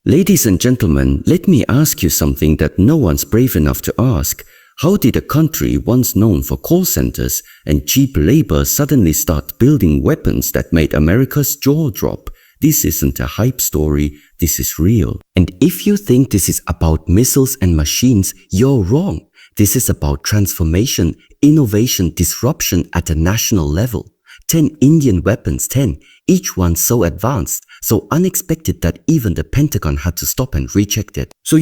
Ladies and gentlemen, let me ask you something that no one's brave enough to ask. How did a country once known for call centers and cheap labor suddenly start building weapons that made America's jaw drop? This isn't a hype story, this is real. And if you think this is about missiles and machines, you're wrong. This is about transformation, innovation, disruption at a national level. 10 Indian weapons, 10, each one so advanced, so unexpected that even the Pentagon had to stop and recheck it. So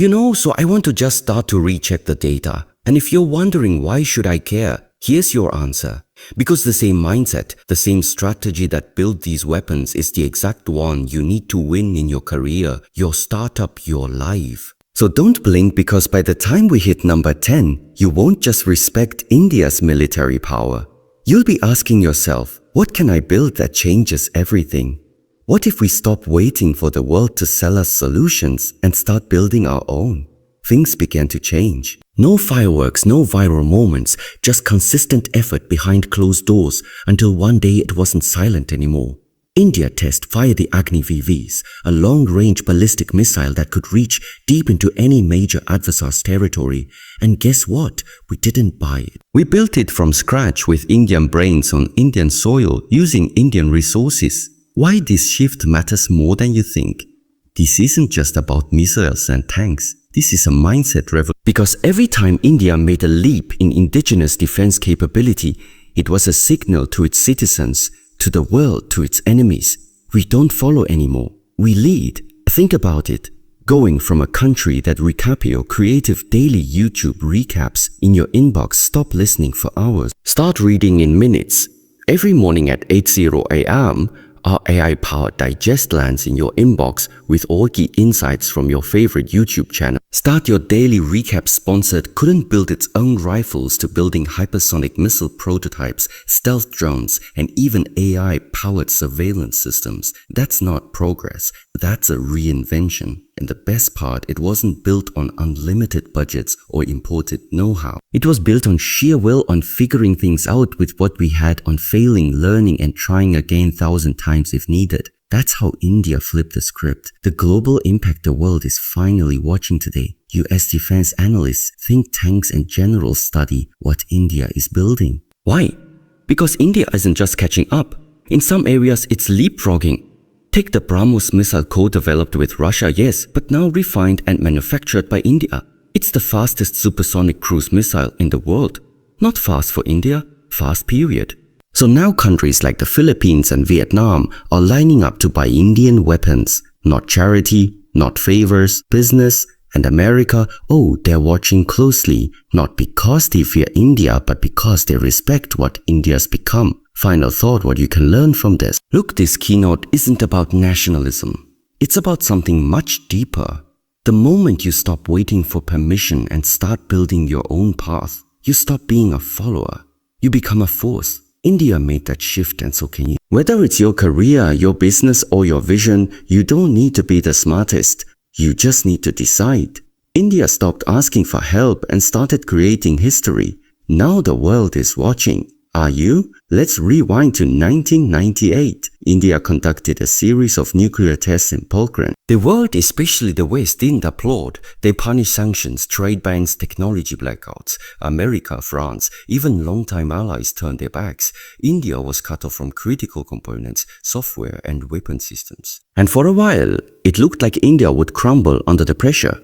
I want to just start to recheck the data. And if you're wondering why should I care, here's your answer. Because the same mindset, the same strategy that built these weapons is the exact one you need to win in your career, your startup, your life. So don't blink, because by the time we hit number 10, you won't just respect India's military power. You'll be asking yourself, what can I build that changes everything? What if we stop waiting for the world to sell us solutions and start building our own? Things began to change. No fireworks, no viral moments, just consistent effort behind closed doors until one day it wasn't silent anymore. India fired the Agni VVs, a long-range ballistic missile that could reach deep into any major adversary's territory. And guess what? We didn't buy it. We built it from scratch with Indian brains on Indian soil using Indian resources. Why this shift matters more than you think? This isn't just about missiles and tanks. This is a mindset revolution. Because every time India made a leap in indigenous defense capability, it was a signal to its citizens, to the world, to its enemies. We don't follow anymore. We lead. Think about it. Going from a country that recap your creative daily YouTube recaps in your inbox, stop listening for hours, start reading in minutes. Every morning at 8:00 a.m., our AI-powered digest lands in your inbox with all key insights from your favorite YouTube channel. Start your daily recap sponsored couldn't build its own rifles to building hypersonic missile prototypes, stealth drones, and even AI-powered surveillance systems. That's not progress. That's a reinvention. And the best part, it wasn't built on unlimited budgets or imported know-how. It was built on sheer will, on figuring things out with what we had, on failing, learning, and trying again 1,000 times if needed. That's how India flipped the script. The global impact the world is finally watching today. US defense analysts, think tanks, and generals study what India is building. Why? Because India isn't just catching up. In some areas, it's leapfrogging. Take the BrahMos missile co-developed with Russia, yes, but now refined and manufactured by India. It's the fastest supersonic cruise missile in the world. Not fast for India, fast period. So now countries like the Philippines and Vietnam are lining up to buy Indian weapons. Not charity, not favors, business. And America, they're watching closely, not because they fear India, but because they respect what India's become. Final thought, what you can learn from this. Look, this keynote isn't about nationalism. It's about something much deeper. The moment you stop waiting for permission and start building your own path, you stop being a follower. You become a force. India made that shift, and so can you. Whether it's your career, your business, or your vision, you don't need to be the smartest. You just need to decide. India stopped asking for help and started creating history. Now the world is watching. Are you? Let's rewind to 1998. India conducted a series of nuclear tests in Pokhran. The world, especially the West, didn't applaud. They punished sanctions, trade bans, technology blackouts. America, France, even longtime allies turned their backs. India was cut off from critical components, software, and weapon systems. And for a while, it looked like India would crumble under the pressure.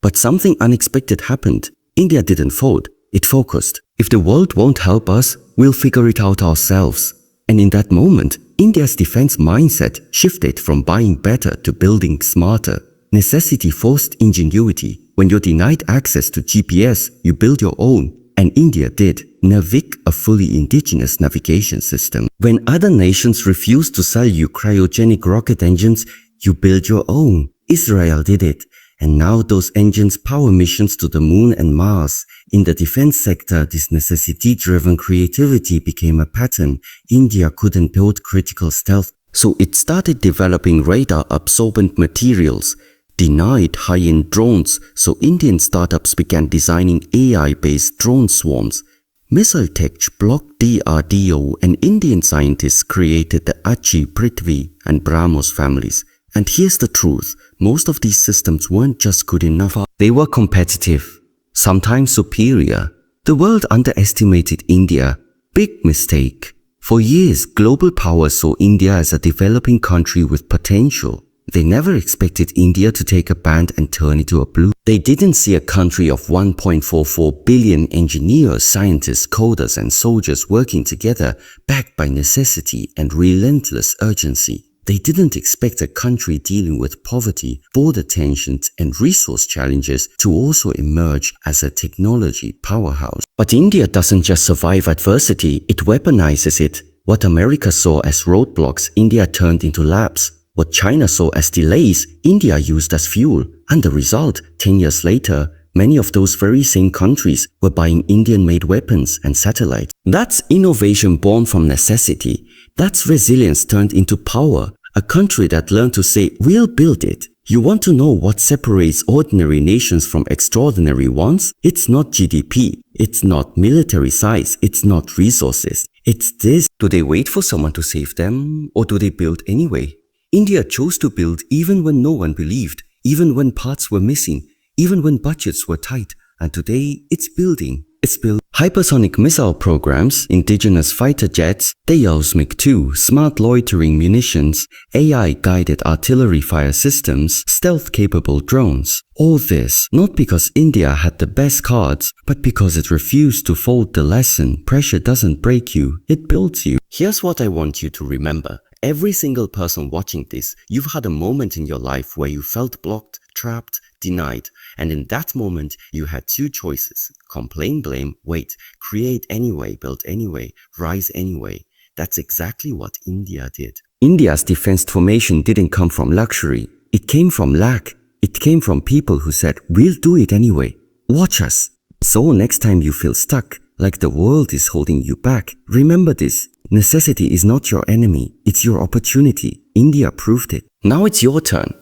But something unexpected happened. India didn't fold. It focused. If the world won't help us, we'll figure it out ourselves. And in that moment, India's defense mindset shifted from buying better to building smarter. Necessity forced ingenuity. When you're denied access to GPS, you build your own. And India did. Navik, a fully indigenous navigation system. When other nations refused to sell you cryogenic rocket engines, you build your own. Israel did it. And now those engines power missions to the moon and Mars. In the defense sector, this necessity-driven creativity became a pattern. India couldn't build critical stealth, so it started developing radar-absorbent materials. Denied high-end drones, so Indian startups began designing AI-based drone swarms. Missile tech blocked DRDO, and Indian scientists created the Achi, Prithvi, and BrahMos families. And here's the truth, most of these systems weren't just good enough, they were competitive, sometimes superior. The world underestimated India. Big mistake. For years, global powers saw India as a developing country with potential. They never expected India to take a band and turn into a blue. They didn't see a country of 1.44 billion engineers, scientists, coders and soldiers working together, backed by necessity and relentless urgency. They didn't expect a country dealing with poverty, border tensions and resource challenges to also emerge as a technology powerhouse. But India doesn't just survive adversity, it weaponizes it. What America saw as roadblocks, India turned into labs. What China saw as delays, India used as fuel. And the result, 10 years later, many of those very same countries were buying Indian-made weapons and satellites. That's innovation born from necessity. That's resilience turned into power. A country that learned to say, we'll build it. You want to know what separates ordinary nations from extraordinary ones? It's not GDP. It's not military size. It's not resources. It's this. Do they wait for someone to save them? Or do they build anyway? India chose to build even when no one believed, even when parts were missing, even when budgets were tight. And today, it's building. It's built hypersonic missile programs, indigenous fighter jets, Deyao's MiG-2, smart loitering munitions, AI-guided artillery fire systems, stealth-capable drones. All this, not because India had the best cards, but because it refused to fold the lesson, pressure doesn't break you, it builds you. Here's what I want you to remember. Every single person watching this, you've had a moment in your life where you felt blocked, trapped, denied, and in that moment you had two choices: complain, blame, wait, create anyway, build anyway, rise anyway. That's exactly what India did. India's defense formation didn't come from luxury, it came from lack. It came from people who said, we'll do it anyway. Watch us. So next time you feel stuck, like the world is holding you back, remember this: necessity is not your enemy, it's your opportunity. India proved it. Now it's your turn.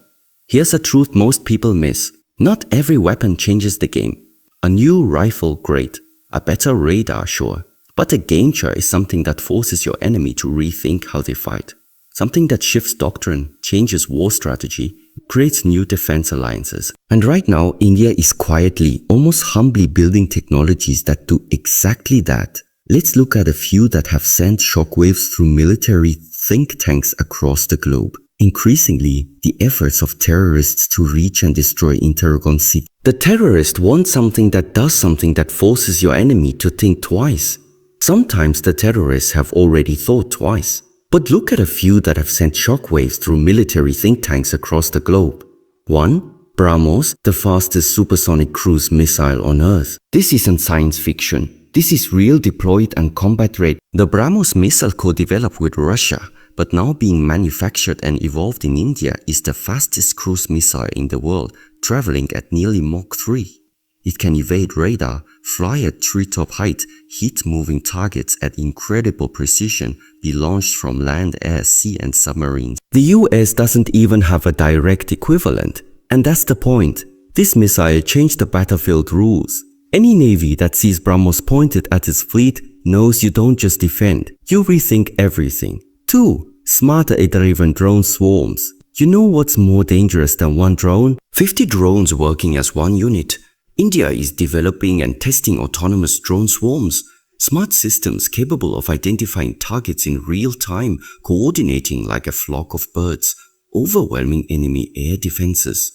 Here's a truth most people miss. Not every weapon changes the game. A new rifle, great. A better radar, sure. But a game changer is something that forces your enemy to rethink how they fight. Something that shifts doctrine, changes war strategy, creates new defense alliances. And right now, India is quietly, almost humbly building technologies that do exactly that. Let's look at a few that have sent shockwaves through military think tanks across the globe. Increasingly, the efforts of terrorists to reach and destroy Intergon City. The terrorist wants something that does something that forces your enemy to think twice. Sometimes the terrorists have already thought twice. But look at a few that have sent shockwaves through military think tanks across the globe. 1. BrahMos, the fastest supersonic cruise missile on Earth. This isn't science fiction. This is real, deployed and combat ready. The BrahMos missile co-developed with Russia, but now being manufactured and evolved in India, is the fastest cruise missile in the world, traveling at nearly Mach 3. It can evade radar, fly at treetop height, hit moving targets at incredible precision, be launched from land, air, sea and submarines. The US doesn't even have a direct equivalent. And that's the point. This missile changed the battlefield rules. Any navy that sees BrahMos pointed at its fleet knows you don't just defend, you rethink everything. 2. Smarter AI-driven drone swarms. You know what's more dangerous than one drone? 50 drones working as one unit. India is developing and testing autonomous drone swarms. Smart systems capable of identifying targets in real time, coordinating like a flock of birds, overwhelming enemy air defenses.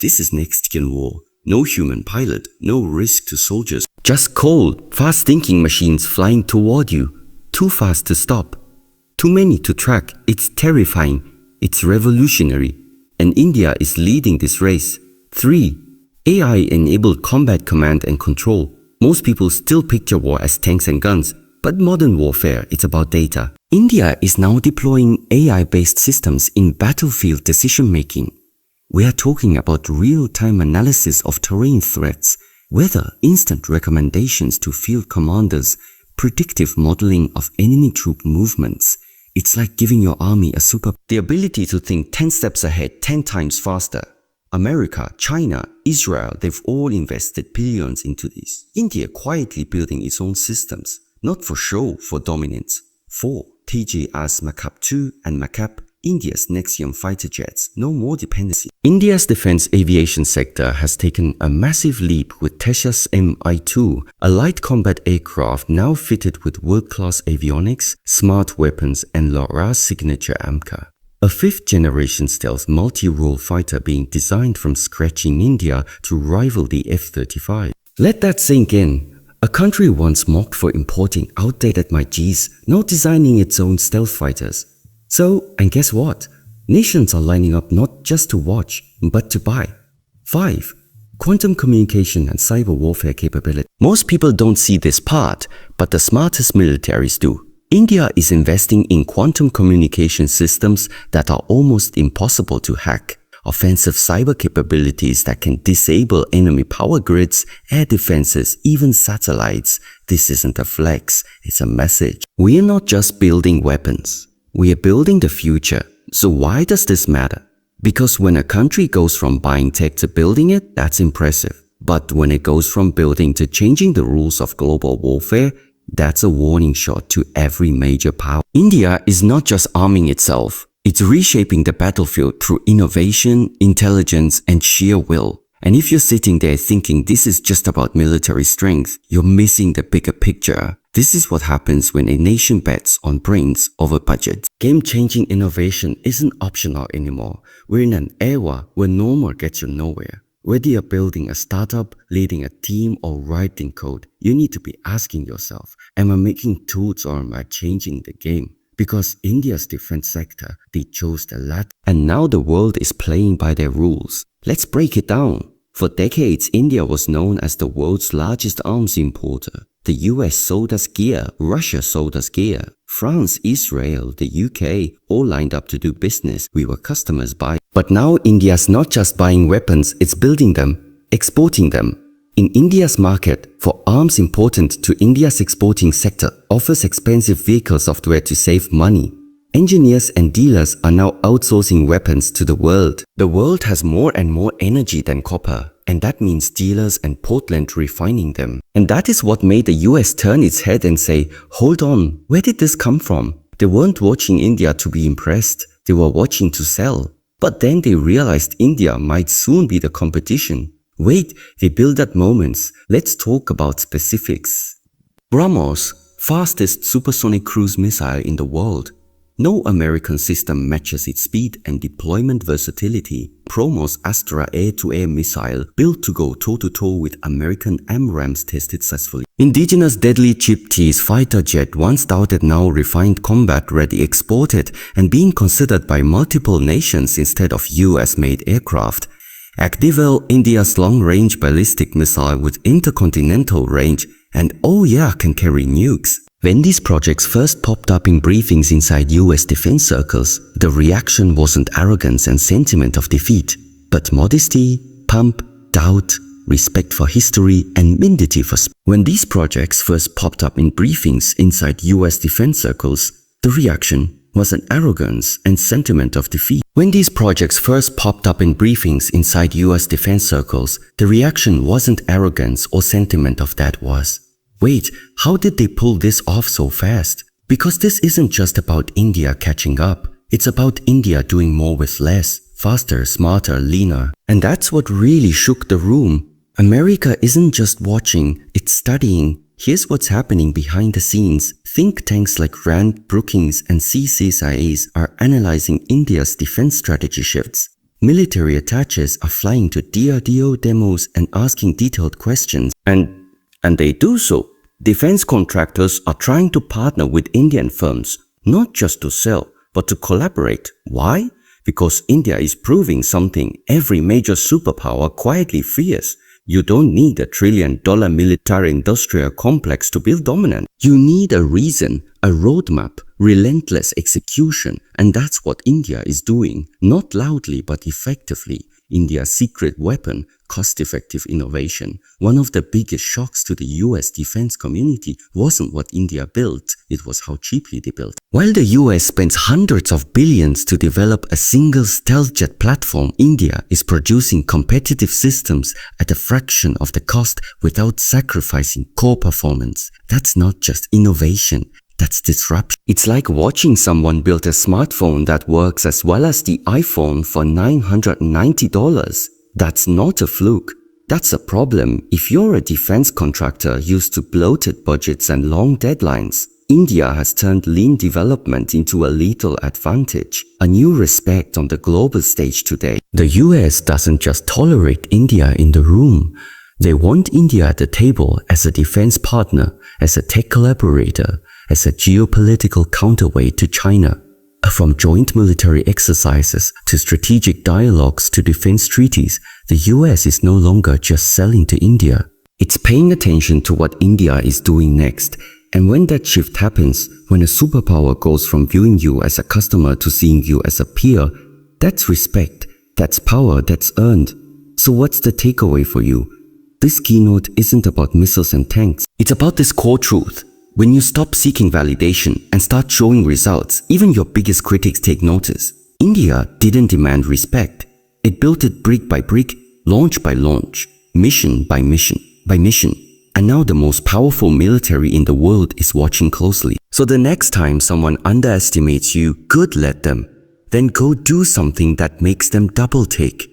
This is next-gen war. No human pilot, no risk to soldiers. Just cold, fast-thinking machines flying toward you. Too fast to stop. Too many to track. It's terrifying. It's revolutionary. And India is leading this race. 3. AI-enabled combat command and control. Most people still picture war as tanks and guns, but modern warfare, it's about data. India is now deploying AI-based systems in battlefield decision-making. We are talking about real-time analysis of terrain threats, weather, instant recommendations to field commanders, predictive modeling of enemy troop movements. It's like giving your army the ability to think 10 steps ahead 10 times faster. America, China, Israel, they've all invested billions into this. India quietly building its own systems, not for show, for dominance. 4. TJAS MACAP 2 and MACAP, India's Nexium fighter jets, no more dependency. India's defense aviation sector has taken a massive leap with Tejas Mi-2, a light combat aircraft now fitted with world-class avionics, smart weapons and Laura's signature AMCA. A fifth-generation stealth multi-role fighter being designed from scratch in India to rival the F-35. Let that sink in. A country once mocked for importing outdated MiGs, now designing its own stealth fighters. So, and guess what? Nations are lining up not just to watch, but to buy. 5. Quantum communication and cyber warfare capability. Most people don't see this part, but the smartest militaries do. India is investing in quantum communication systems that are almost impossible to hack. Offensive cyber capabilities that can disable enemy power grids, air defenses, even satellites. This isn't a flex, it's a message. We are not just building weapons. We are building the future. So why does this matter? Because when a country goes from buying tech to building it, that's impressive. But when it goes from building to changing the rules of global warfare, that's a warning shot to every major power. India is not just arming itself. It's reshaping the battlefield through innovation, intelligence, and sheer will. And if you're sitting there thinking this is just about military strength, you're missing the bigger picture. This is what happens when a nation bets on brains over budget. Game-changing innovation isn't optional anymore. We're in an era where normal gets you nowhere. Whether you're building a startup, leading a team, or writing code, you need to be asking yourself, am I making tools or am I changing the game? Because India's defense sector, they chose the latter. And now the world is playing by their rules. Let's break it down. For decades, India was known as the world's largest arms importer. The US sold us gear, Russia sold us gear. France, Israel, the UK, all lined up to do business. We were customers buying. But now India's not just buying weapons, it's building them, exporting them. In India's market, for arms important to India's exporting sector offers expensive vehicle software to save money. Engineers and dealers are now outsourcing weapons to the world. The world has more and more energy than copper, and that means dealers and Portland refining them. And that is what made the US turn its head and say, hold on, where did this come from? They weren't watching India to be impressed, they were watching to sell. But then they realized India might soon be the competition. Wait, they build at moments. Let's talk about specifics. BrahMos, fastest supersonic cruise missile in the world. No American system matches its speed and deployment versatility. BrahMos Astra air-to-air missile built to go toe-to-toe with American AMRAAMs tested successfully. Indigenous deadly chip T's fighter jet once doubted, now refined, combat-ready, exported, and being considered by multiple nations instead of US-made aircraft. Activel, India's long-range ballistic missile with intercontinental range, and oh yeah, can carry nukes. When these projects first popped up in briefings inside US defense circles, the reaction wasn't arrogance and sentiment of defeat, but modesty, pomp, doubt, respect for history, and mendity for speed. When these projects first popped up in briefings inside US defense circles, the reaction was an arrogance and sentiment of defeat. When these projects first popped up in briefings inside US defense circles, the reaction wasn't arrogance or sentiment of that was, wait, how did they pull this off so fast? Because this isn't just about India catching up, it's about India doing more with less, faster, smarter, leaner. And that's what really shook the room. America isn't just watching, it's studying. Here's what's happening behind the scenes. Think tanks like Rand, Brookings, and CSIS are analyzing India's defense strategy shifts. Military attaches are flying to DRDO demos and asking detailed questions. And they do so. Defense contractors are trying to partner with Indian firms, not just to sell, but to collaborate. Why? Because India is proving something every major superpower quietly fears. You don't need a $1 trillion military-industrial complex to build dominance. You need a reason, a roadmap, relentless execution, and that's what India is doing, not loudly but effectively. India's secret weapon, cost-effective innovation. One of the biggest shocks to the US defense community wasn't what India built, it was how cheaply they built. While the US spends hundreds of billions to develop a single stealth jet platform, India is producing competitive systems at a fraction of the cost without sacrificing core performance. That's not just innovation, That's disruption. It's like watching someone build a smartphone that works as well as the iPhone for $990. That's not a fluke. That's a problem if you're a defense contractor used to bloated budgets and long deadlines. India has turned lean development into a lethal advantage, a new respect on the global stage today. The US doesn't just tolerate India in the room. They want India at the table as a defense partner, as a tech collaborator, as a geopolitical counterweight to China. From joint military exercises to strategic dialogues to defense treaties, the US is no longer just selling to India. It's paying attention to what India is doing next. And when that shift happens, when a superpower goes from viewing you as a customer to seeing you as a peer, that's respect, that's power, that's earned. So what's the takeaway for you? This keynote isn't about missiles and tanks. It's about this core truth. When you stop seeking validation and start showing results, even your biggest critics take notice. India didn't demand respect. It built it brick by brick, launch by launch, mission by mission by mission. And now the most powerful military in the world is watching closely. So the next time someone underestimates you, good let them. Then go do something that makes them double take.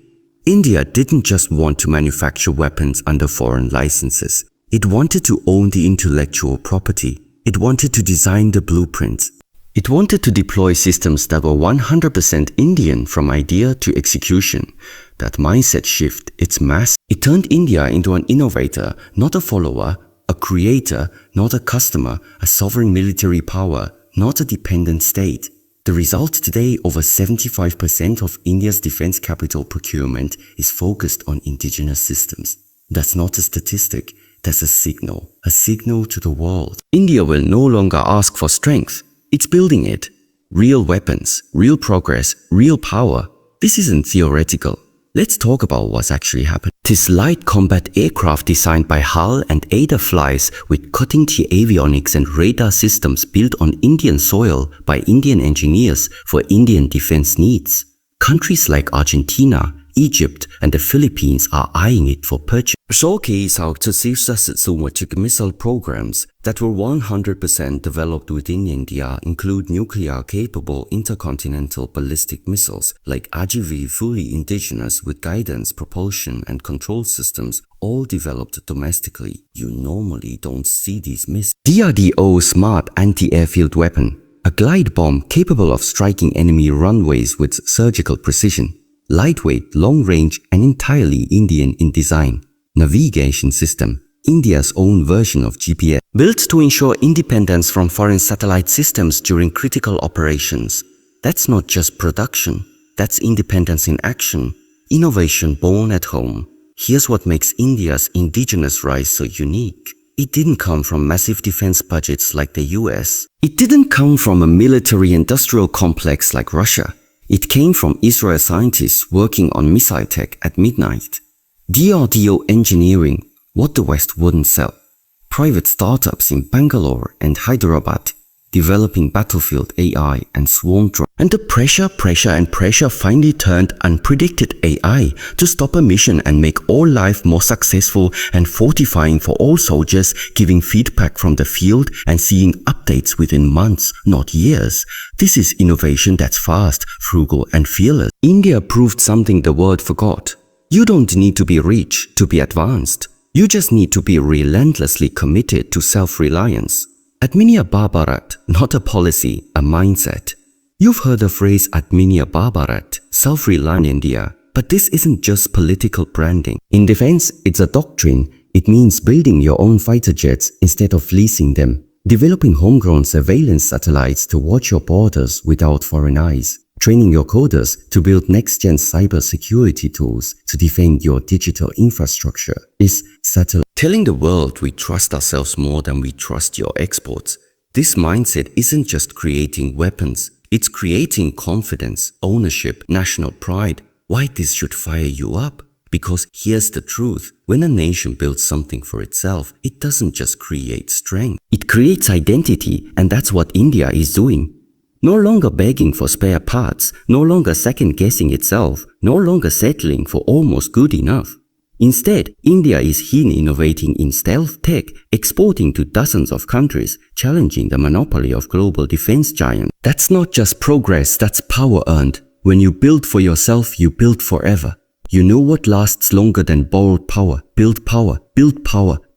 India didn't just want to manufacture weapons under foreign licenses. It wanted to own the intellectual property. It wanted to design the blueprints. It wanted to deploy systems that were 100% Indian from idea to execution. That mindset shift, it's massive. It turned India into an innovator, not a follower, a creator, not a customer, a sovereign military power, not a dependent state. The result today, over 75% of India's defense capital procurement is focused on indigenous systems. That's not a statistic, that's a signal to the world. India will no longer ask for strength. It's building it. Real weapons, real progress, real power. This isn't theoretical. Let's talk about what's actually happened. This light combat aircraft designed by HAL and Ada flies with cutting-edge avionics and radar systems built on Indian soil by Indian engineers for Indian defense needs. Countries like Argentina, Egypt, and the Philippines are eyeing it for purchase. Showcase how successful missile programs that were 100% developed within India include nuclear-capable intercontinental ballistic missiles like AGV, fully indigenous with guidance, propulsion, and control systems, all developed domestically. You normally don't see these missiles. DRDO Smart Anti-Airfield Weapon, a glide bomb capable of striking enemy runways with surgical precision. Lightweight, long-range, and entirely Indian in design. Navigation system, India's own version of GPS, built to ensure independence from foreign satellite systems during critical operations. That's not just production, that's independence in action, innovation born at home. Here's what makes India's indigenous rise so unique. It didn't come from massive defense budgets like the US. It didn't come from a military-industrial complex like Russia. It came from Israel scientists working on missile tech at midnight. DRDO engineering, what the West wouldn't sell. Private startups in Bangalore and Hyderabad, developing battlefield AI and swarm drones. And the pressure finally turned unpredicted AI to stop a mission and make all life more successful and fortifying for all soldiers, giving feedback from the field and seeing updates within months, not years. This is innovation that's fast, frugal, and fearless. India proved something the world forgot. You don't need to be rich to be advanced. You just need to be relentlessly committed to self-reliance. Atmaniya Bharat, not a policy, a mindset. You've heard the phrase Atmaniya Bharat, self-reliant India, but this isn't just political branding. In defense, it's a doctrine. It means building your own fighter jets instead of leasing them, developing homegrown surveillance satellites to watch your borders without foreign eyes, training your coders to build next-gen cybersecurity tools to defend your digital infrastructure is satellite. Telling the world we trust ourselves more than we trust your exports. This mindset isn't just creating weapons, it's creating confidence, ownership, national pride. Why this should fire you up? Because here's the truth, when a nation builds something for itself, it doesn't just create strength. It creates identity, and that's what India is doing. No longer begging for spare parts, no longer second-guessing itself, no longer settling for almost good enough. Instead, India is keen innovating in stealth tech, exporting to dozens of countries, challenging the monopoly of global defense giants. That's not just progress, that's power earned. When you build for yourself, you build forever. You know what lasts longer than borrowed power? Build power,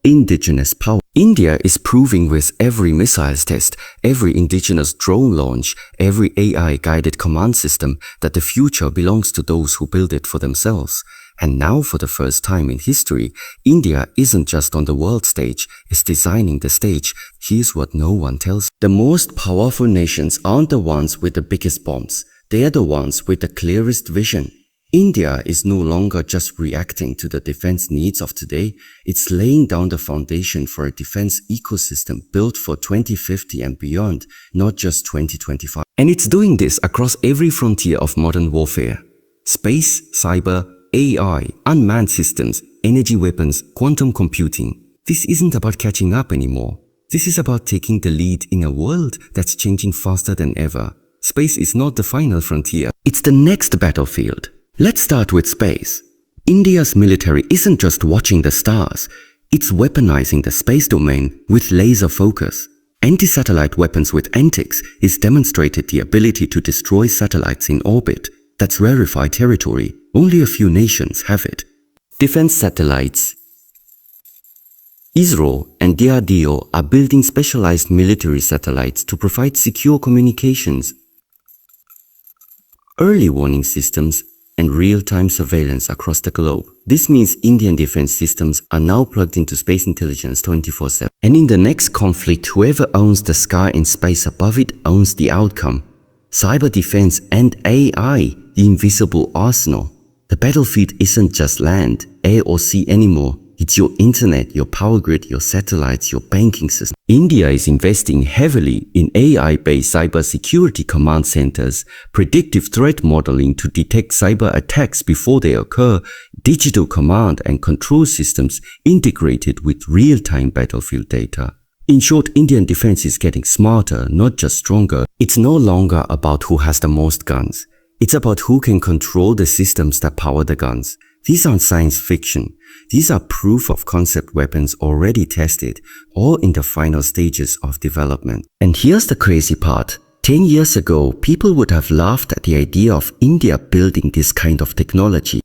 indigenous power. India is proving with every missiles test, every indigenous drone launch, every AI-guided command system that the future belongs to those who build it for themselves. And now, for the first time in history, India isn't just on the world stage, it's designing the stage. Here's what no one tells you. The most powerful nations aren't the ones with the biggest bombs. They're the ones with the clearest vision. India is no longer just reacting to the defense needs of today, it's laying down the foundation for a defense ecosystem built for 2050 and beyond, not just 2025. And it's doing this across every frontier of modern warfare. Space, cyber, AI, unmanned systems, energy weapons, quantum computing. This isn't about catching up anymore. This is about taking the lead in a world that's changing faster than ever. Space is not the final frontier, it's the next battlefield. Let's start with space. India's military isn't just watching the stars, it's weaponizing the space domain with laser focus. Anti-satellite weapons with Antics is demonstrated the ability to destroy satellites in orbit. That's rarefied territory, only a few nations have it. Defense satellites. ISRO and DRDO are building specialized military satellites to provide secure communications, early warning systems, and real-time surveillance across the globe. This means Indian defense systems are now plugged into space intelligence 24/7. And in the next conflict, whoever owns the sky and space above it owns the outcome. Cyber defense and AI, the invisible arsenal. The battlefield isn't just land, air or sea anymore. It's your internet, your power grid, your satellites, your banking system. India is investing heavily in AI-based cybersecurity command centers, predictive threat modeling to detect cyber attacks before they occur, digital command and control systems integrated with real-time battlefield data. In short, Indian defense is getting smarter, not just stronger. It's no longer about who has the most guns. It's about who can control the systems that power the guns. These aren't science fiction. These are proof of concept weapons already tested, or in the final stages of development. And here's the crazy part. 10 years ago, people would have laughed at the idea of India building this kind of technology.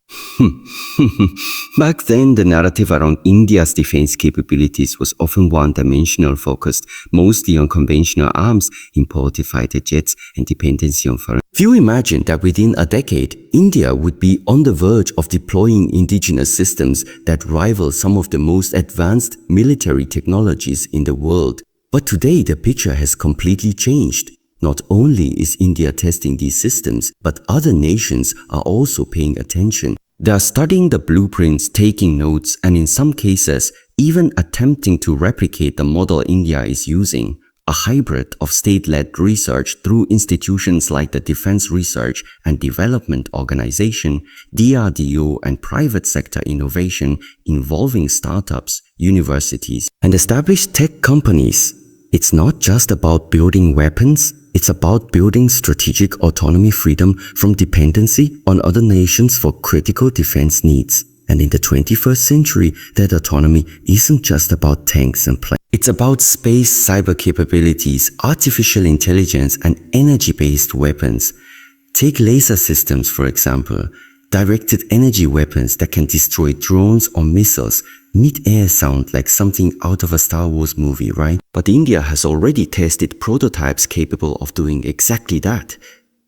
Back then, the narrative around India's defense capabilities was often one-dimensional, focused mostly on conventional arms, imported fighter jets, and dependency on foreign. Few imagined that within a decade, India would be on the verge of deploying indigenous systems that rival some of the most advanced military technologies in the world. But today, the picture has completely changed. Not only is India testing these systems, but other nations are also paying attention. They are studying the blueprints, taking notes, and in some cases, even attempting to replicate the model India is using. A hybrid of state-led research through institutions like the Defense Research and Development Organization, DRDO, and private sector innovation involving startups, universities, and established tech companies. It's not just about building weapons, it's about building strategic autonomy, freedom from dependency on other nations for critical defense needs. And in the 21st century, that autonomy isn't just about tanks and planes. It's about space, cyber capabilities, artificial intelligence, and energy-based weapons. Take laser systems, for example. Directed energy weapons that can destroy drones or missiles. Mid-air sound like something out of a Star Wars movie, right? But India has already tested prototypes capable of doing exactly that.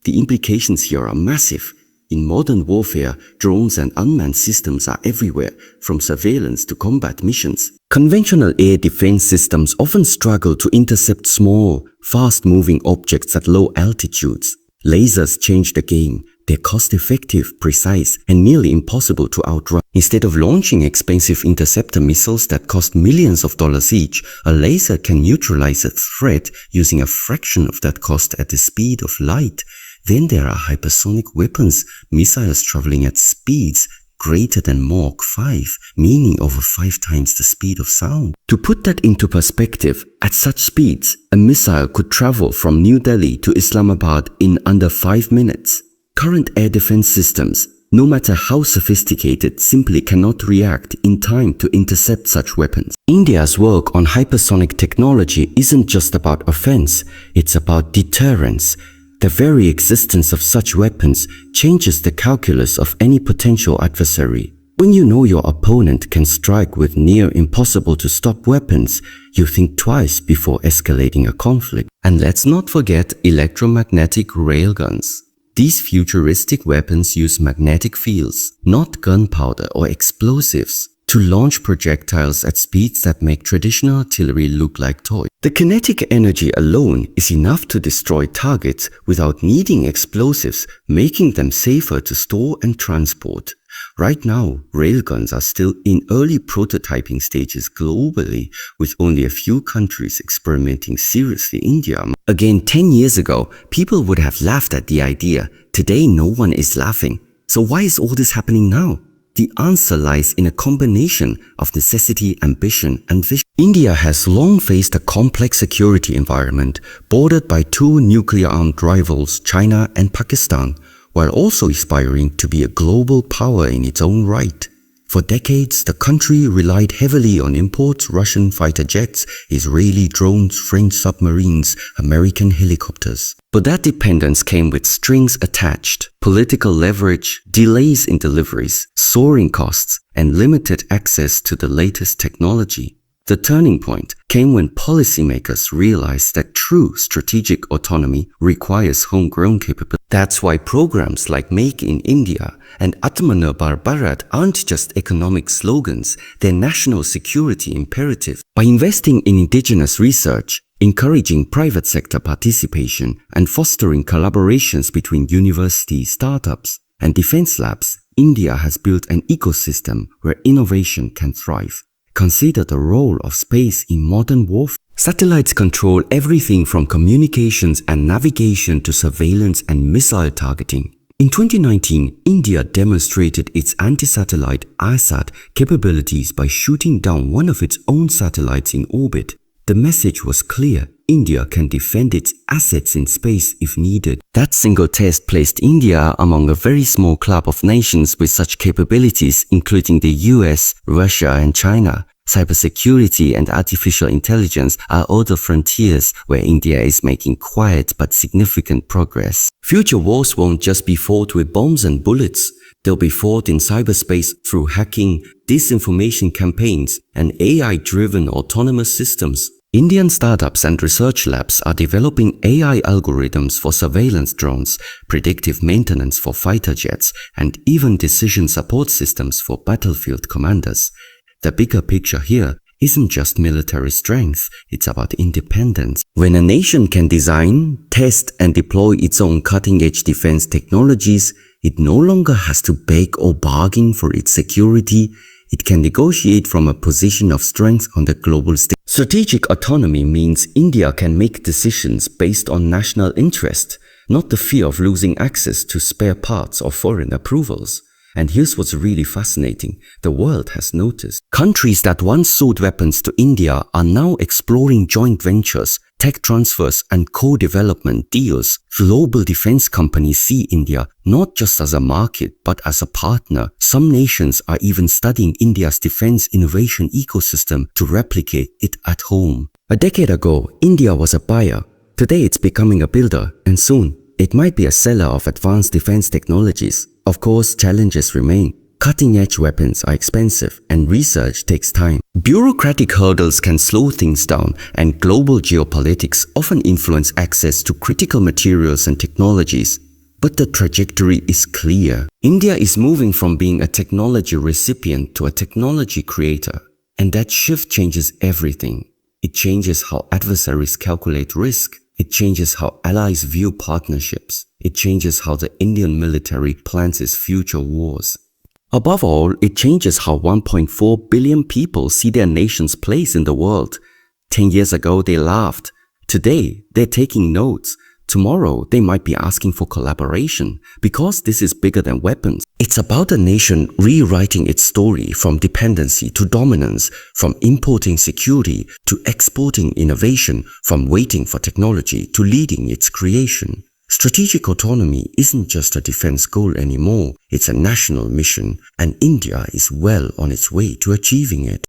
The implications here are massive. In modern warfare, drones and unmanned systems are everywhere, from surveillance to combat missions. Conventional air defense systems often struggle to intercept small, fast-moving objects at low altitudes. Lasers change the game. They're cost-effective, precise, and nearly impossible to outrun. Instead of launching expensive interceptor missiles that cost millions of dollars each, a laser can neutralize a threat using a fraction of that cost at the speed of light. Then there are hypersonic weapons, missiles traveling at speeds greater than Mach 5, meaning over 5 times the speed of sound. To put that into perspective, at such speeds, a missile could travel from New Delhi to Islamabad in under 5 minutes. Current air defense systems, no matter how sophisticated, simply cannot react in time to intercept such weapons. India's work on hypersonic technology isn't just about offense, it's about deterrence. The very existence of such weapons changes the calculus of any potential adversary. When you know your opponent can strike with near impossible to stop weapons, you think twice before escalating a conflict. And let's not forget electromagnetic railguns. These futuristic weapons use magnetic fields, not gunpowder or explosives, to launch projectiles at speeds that make traditional artillery look like toys. The kinetic energy alone is enough to destroy targets without needing explosives, making them safer to store and transport. Right now, railguns are still in early prototyping stages globally, with only a few countries experimenting seriously. India. Again, 10 years ago, people would have laughed at the idea. Today, no one is laughing. So why is all this happening now? The answer lies in a combination of necessity, ambition, and vision. India has long faced a complex security environment bordered by two nuclear-armed rivals, China and Pakistan, while also aspiring to be a global power in its own right. For decades, the country relied heavily on imports, Russian fighter jets, Israeli drones, French submarines, American helicopters. But that dependence came with strings attached, political leverage, delays in deliveries, soaring costs, and limited access to the latest technology. The turning point came when policymakers realized that true strategic autonomy requires homegrown capability. That's why programs like Make in India and Atmanirbhar Bharat aren't just economic slogans, they're national security imperatives. By investing in indigenous research, encouraging private sector participation, and fostering collaborations between universities, startups, and defense labs, India has built an ecosystem where innovation can thrive. Consider the role of space in modern warfare. Satellites control everything from communications and navigation to surveillance and missile targeting. In 2019, India demonstrated its anti-satellite ISAT capabilities by shooting down one of its own satellites in orbit. The message was clear: India can defend its assets in space if needed. That single test placed India among a very small club of nations with such capabilities, including the US, Russia, and China. Cybersecurity and artificial intelligence are other frontiers where India is making quiet but significant progress. Future wars won't just be fought with bombs and bullets. They'll be fought in cyberspace through hacking, disinformation campaigns, and AI-driven autonomous systems. Indian startups and research labs are developing AI algorithms for surveillance drones, predictive maintenance for fighter jets, and even decision support systems for battlefield commanders. The bigger picture here isn't just military strength, it's about independence. When a nation can design, test, and deploy its own cutting-edge defense technologies, it no longer has to beg or bargain for its security. It can negotiate from a position of strength on the global stage. Strategic autonomy means India can make decisions based on national interest, not the fear of losing access to spare parts or foreign approvals. And here's what's really fascinating. The world has noticed. Countries that once sold weapons to India are now exploring joint ventures, tech transfers, and co-development deals. Global defense companies see India not just as a market, but as a partner. Some nations are even studying India's defense innovation ecosystem to replicate it at home. A decade ago, India was a buyer. Today it's becoming a builder, and soon it might be a seller of advanced defense technologies. Of course, challenges remain. Cutting-edge weapons are expensive and research takes time. Bureaucratic hurdles can slow things down, and global geopolitics often influence access to critical materials and technologies. But the trajectory is clear. India is moving from being a technology recipient to a technology creator. And that shift changes everything. It changes how adversaries calculate risk. It changes how allies view partnerships. It changes how the Indian military plans its future wars. Above all, it changes how 1.4 billion people see their nation's place in the world. 10 years ago, they laughed. Today, they're taking notes. Tomorrow, they might be asking for collaboration because this is bigger than weapons. It's about a nation rewriting its story from dependency to dominance, from importing security to exporting innovation, from waiting for technology to leading its creation. Strategic autonomy isn't just a defense goal anymore, it's a national mission, and India is well on its way to achieving it.